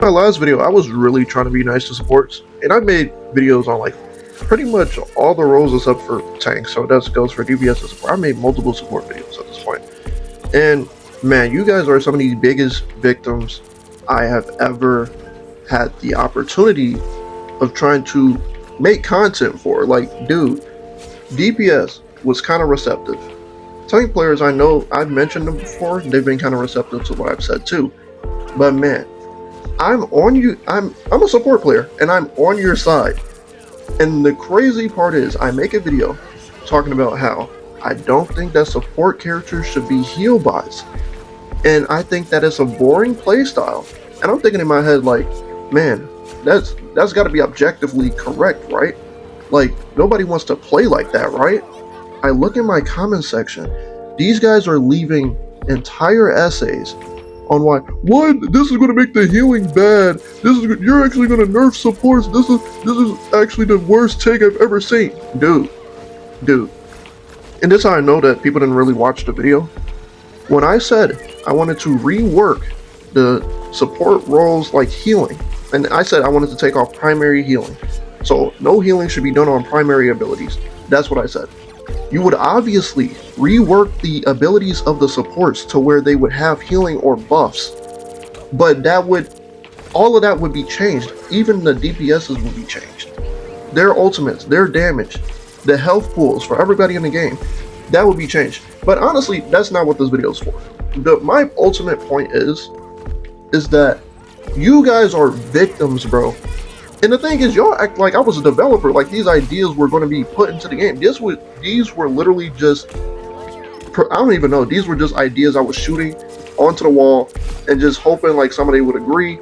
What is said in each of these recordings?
My last video, I was really trying to be nice to supports, and I made videos on like pretty much all the roles except for tanks, so that goes for DPS and support. I made multiple support videos at this point, and man, you guys are some of the biggest victims I have ever had the opportunity of trying to make content for. Like, dude, DPS was kind of receptive. Tank players, I know I've mentioned them before, they've been kind of receptive to what I've said too, but man, I'm on you. I'm a support player, and I'm on your side. And the crazy part is, I make a video talking about how I don't think that support characters should be heal bots, and I think that it's a boring playstyle. And I'm thinking in my head, like, man, that's got to be objectively correct, right? Like, nobody wants to play like that, right? I look in my comment section. These guys are leaving entire essays on why this is going to make the healing bad. You're actually going to nerf supports. This is actually the worst take I've ever seen. Dude. And this is how I know that people didn't really watch the video. When I said I wanted to rework the support roles like healing, and I said I wanted to take off primary healing, so no healing should be done on primary abilities. That's what I said. You would obviously rework the abilities of the supports to where they would have healing or buffs, but all of that would be changed. Even the DPSs would be changed. Their ultimates, their damage, the health pools for everybody in the game, that would be changed. But honestly, that's not what this video is for. My ultimate point is that you guys are victims, bro. And the thing is, y'all act like I was a developer, like these ideas were going to be put into the game. These were literally just, I don't even know, these were just ideas I was shooting onto the wall and just hoping like somebody would agree,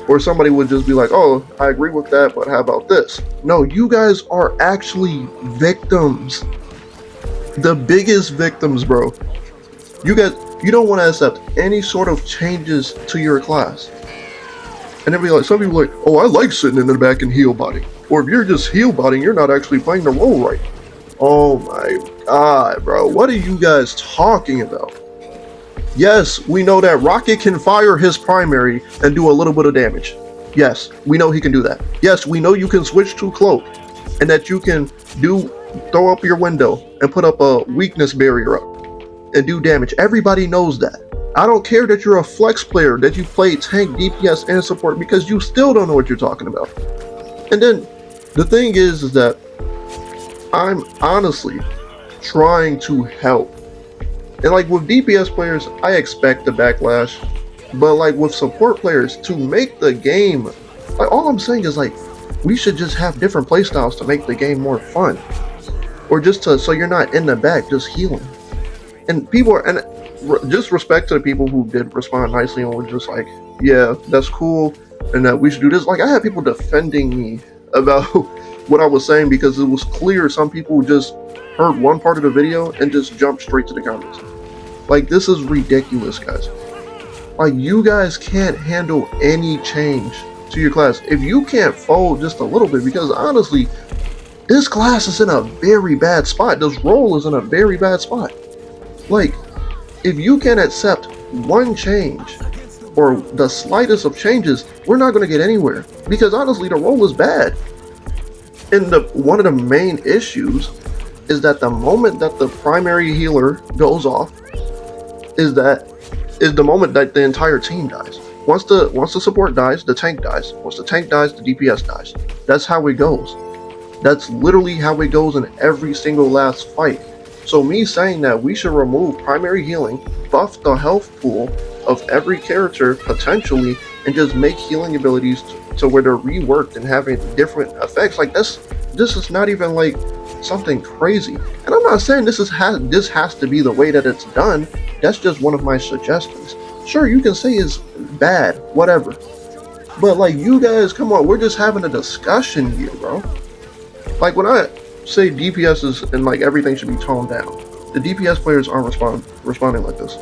or somebody would just be like, oh, I agree with that, but how about this? No, you guys are actually victims. The biggest victims, bro. You don't want to accept any sort of changes to your class. And some people are like, oh, I like sitting in the back and heal botting. Or if you're just heal botting, you're not actually playing the role right. Oh my god, bro. What are you guys talking about? Yes, we know that Rocket can fire his primary and do a little bit of damage. Yes, we know he can do that. Yes, we know you can switch to cloak and that you can throw up your window and put up a weakness barrier up and do damage. Everybody knows that. I don't care that you're a flex player, that you play tank, DPS, and support, because you still don't know what you're talking about. And then the thing is that I'm honestly trying to help. And like with DPS players, I expect the backlash. But like with support players, to make the game, like all I'm saying is like, we should just have different playstyles to make the game more fun. Or just so you're not in the back just healing. And just respect to the people who did respond nicely and were just like, yeah, that's cool, and that we should do this. Like, I had people defending me about what I was saying because it was clear some people just heard one part of the video and just jumped straight to the comments. Like, this is ridiculous, guys. Like, you guys can't handle any change to your class. If you can't fold just a little bit, because honestly, this class is in a very bad spot. This role is in a very bad spot. Like, if you can accept one change or the slightest of changes, we're not going to get anywhere, because honestly the role is bad. And one of the main issues is that the moment that the primary healer goes off is the moment that the entire team dies. Once the support dies, the tank dies. Once the tank dies, the DPS dies. That's how it goes. That's literally how it goes in every single last fight. So me saying that we should remove primary healing, buff the health pool of every character potentially, and just make healing abilities to where they're reworked and having different effects, like this is not even like something crazy. And I'm not saying this has to be the way that it's done. That's just one of my suggestions. Sure, you can say it's bad, whatever. But like, you guys, come on, we're just having a discussion here, bro. Like, when I say DPSs and like everything should be toned down, the DPS players aren't responding like this.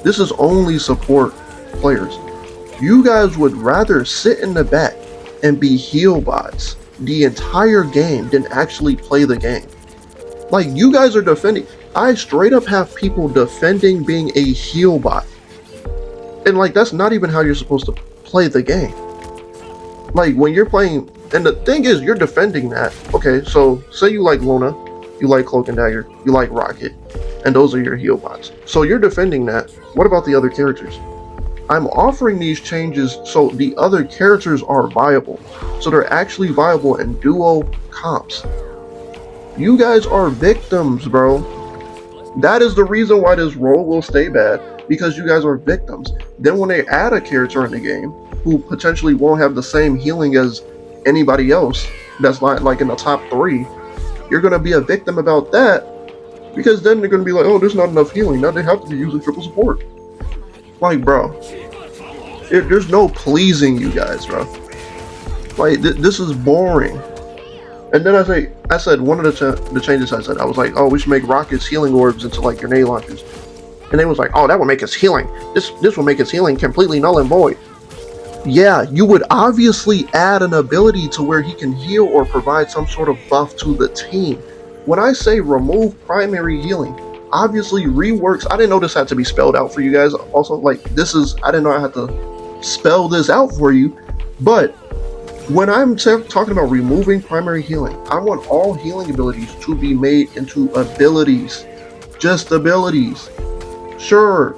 This is only support players. You guys would rather sit in the back and be heal bots the entire game than actually play the game. Like, you guys are defending. I straight up have people defending being a heal bot. And like, that's not even how you're supposed to play the game. Like when you're playing, and the thing is, you're defending that. Okay, so say you like Luna, you like Cloak and Dagger, you like Rocket, and those are your heal bots. So you're defending that. What about the other characters? I'm offering these changes so the other characters are viable. So they're actually viable in duo comps. You guys are victims, bro. That is the reason why this role will stay bad, because you guys are victims. Then when they add a character in the game who potentially won't have the same healing as anybody else that's not like in the top 3, you're gonna be a victim about that, because then they're gonna be like, oh, there's not enough healing, now they have to be using triple support. Like, bro, there's no pleasing you guys, bro. Like, this is boring. And then I said one of the changes I said, I was like, oh, we should make Rocket's healing orbs into like grenade launchers. And they was like, oh, that would make its healing. This will make its healing completely null and void. Yeah, you would obviously add an ability to where he can heal or provide some sort of buff to the team. When I say remove primary healing, obviously reworks, I didn't know this had to be spelled out for you guys. Also, like, I didn't know I had to spell this out for you. But when I'm talking about removing primary healing, I want all healing abilities to be made into abilities. Just abilities. Sure.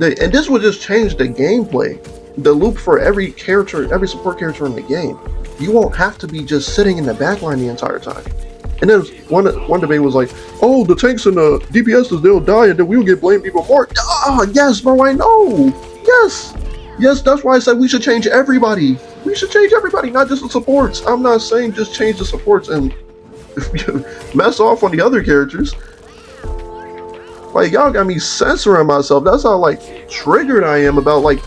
And this would just change the gameplay. The loop for every character, every support character in the game. You won't have to be just sitting in the backline the entire time. And then one debate was like, oh, the tanks and the DPSs, they'll die and then we'll get blamed even more. Ah, yes, bro, I know. Yes. Yes, that's why I said we should change everybody. We should change everybody, not just the supports. I'm not saying just change the supports and mess off on the other characters. Like, y'all got me censoring myself. That's how, like, triggered I am about, like,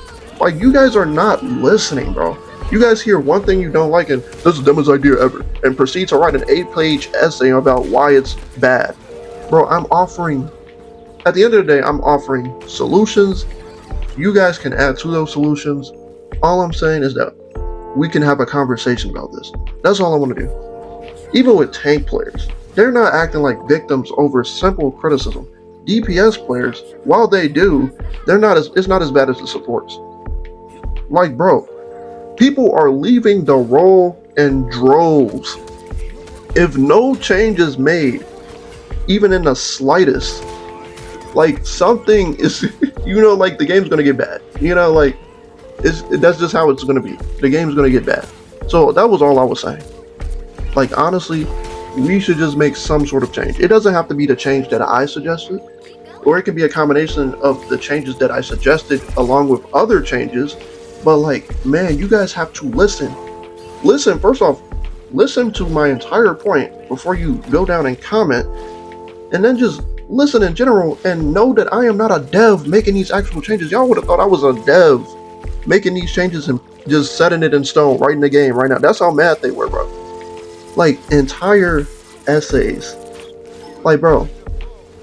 you guys are not listening, bro. You guys hear one thing you don't like and this is the dumbest idea ever, and proceed to write an 8-page essay about why it's bad. Bro, at the end of the day, I'm offering solutions. You guys can add to those solutions. All I'm saying is that we can have a conversation about this. That's all I want to do. Even with tank players, they're not acting like victims over simple criticism. DPS players, while they do, it's not as bad as the supports. Like, bro, people are leaving the role in droves. If no change is made, even in the slightest, like, something is, like, the game's gonna get bad. Like, that's just how it's gonna be. The game's gonna get bad. So that was all I was saying. Like, honestly, we should just make some sort of change. It doesn't have to be the change that I suggested, or it can be a combination of the changes that I suggested along with other changes. But, like, man, you guys have to listen. Listen, first off, listen to my entire point before you go down and comment, and then just listen in general and know that I am not a dev making these actual changes. Y'all would have thought I was a dev making these changes and just setting it in stone right in the game right now. That's how mad they were, bro. Like, entire essays. Like, bro.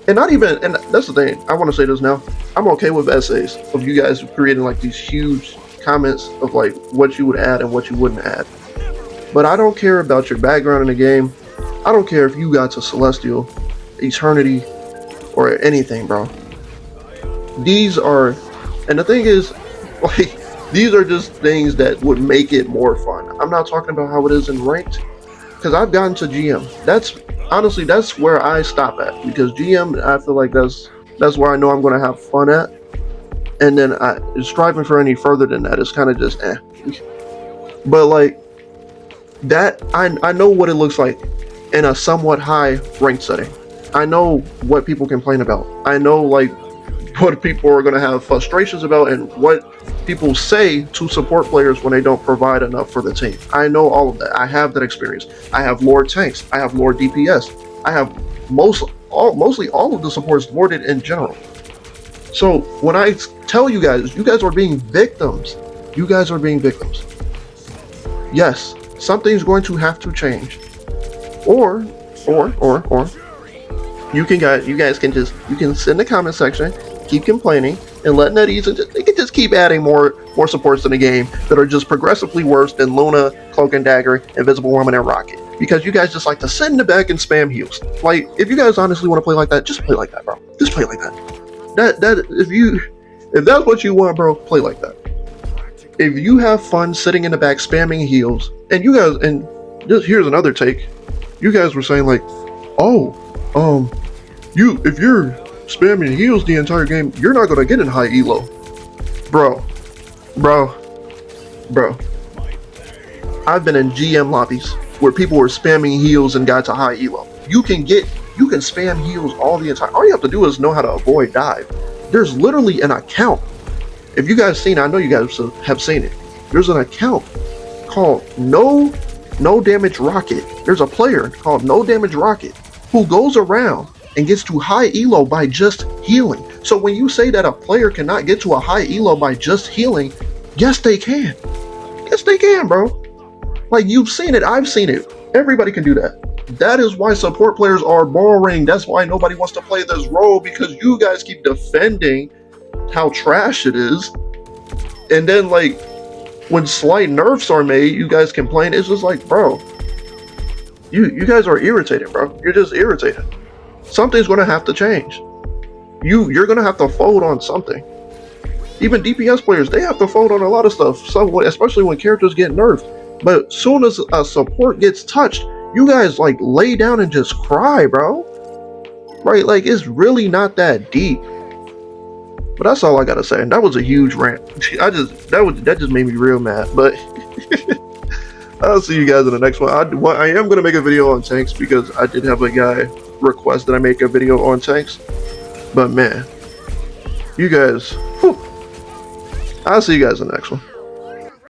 And that's the thing, I want to say this now. I'm okay with essays of you guys creating, like, these huge comments of, like, what you would add and what you wouldn't add. But I don't care about your background in the game. I don't care if you got to Celestial, Eternity, or anything, bro. And the thing is, like, these are just things that would make it more fun. I'm not talking about how it is in ranked, because I've gotten to GM. That's where I stop at, because GM, I feel like that's where I know I'm going to have fun at. And then striving for any further than that is kind of just But, like, that, I know what it looks like in a somewhat high ranked setting. I know what people complain about. I know, like, what people are going to have frustrations about and what people say to support players when they don't provide enough for the team. I know all of that. I have that experience. I have Lord tanks. I have Lord DPS. I have mostly all of the supports Lorded in general. So when I tell you guys are being victims. You guys are being victims. Yes, something's going to have to change. Or you guys can sit in the comment section, keep complaining, and let NetEase, they can just keep adding more supports in the game that are just progressively worse than Luna, Cloak and Dagger, Invisible Woman, and Rocket. Because you guys just like to sit in the back and spam heals. Like, if you guys honestly want to play like that, just play like that, bro. Just play like that. If that's what you want, bro, play like that. if you have fun sitting in the back spamming heals, and you guys, and just here's another take. You guys were saying like, oh, if you're spamming heals the entire game, you're not gonna get in high elo. Bro. I've been in GM lobbies where people were spamming heals and got to high elo. You can spam heals all the entire. All you have to do is know how to avoid dive. There's literally an account. If you guys seen it, I know you guys have seen it. There's an account called No Damage Rocket. There's a player called No Damage Rocket who goes around and gets to high elo by just healing. So when you say that a player cannot get to a high elo by just healing, yes they can. Yes they can, bro. Like, you've seen it, I've seen it. Everybody can do that. That is why support players are boring. That's why nobody wants to play this role, because you guys keep defending how trash it is. And then, like, when slight nerfs are made, you guys complain. It's just like, bro, you guys are irritated, bro. You're just irritated. Something's going to have to change. You're going to have to fold on something. Even DPS players, they have to fold on a lot of stuff, especially when characters get nerfed. But soon as a support gets touched, you guys like lay down and just cry, bro. Right? Like, it's really not that deep. But that's all I gotta say. And that was a huge rant. That just made me real mad. But I'll see you guys in the next one. I am gonna make a video on tanks because I did have a guy request that I make a video on tanks. But man, you guys, whew, I'll see you guys in the next one.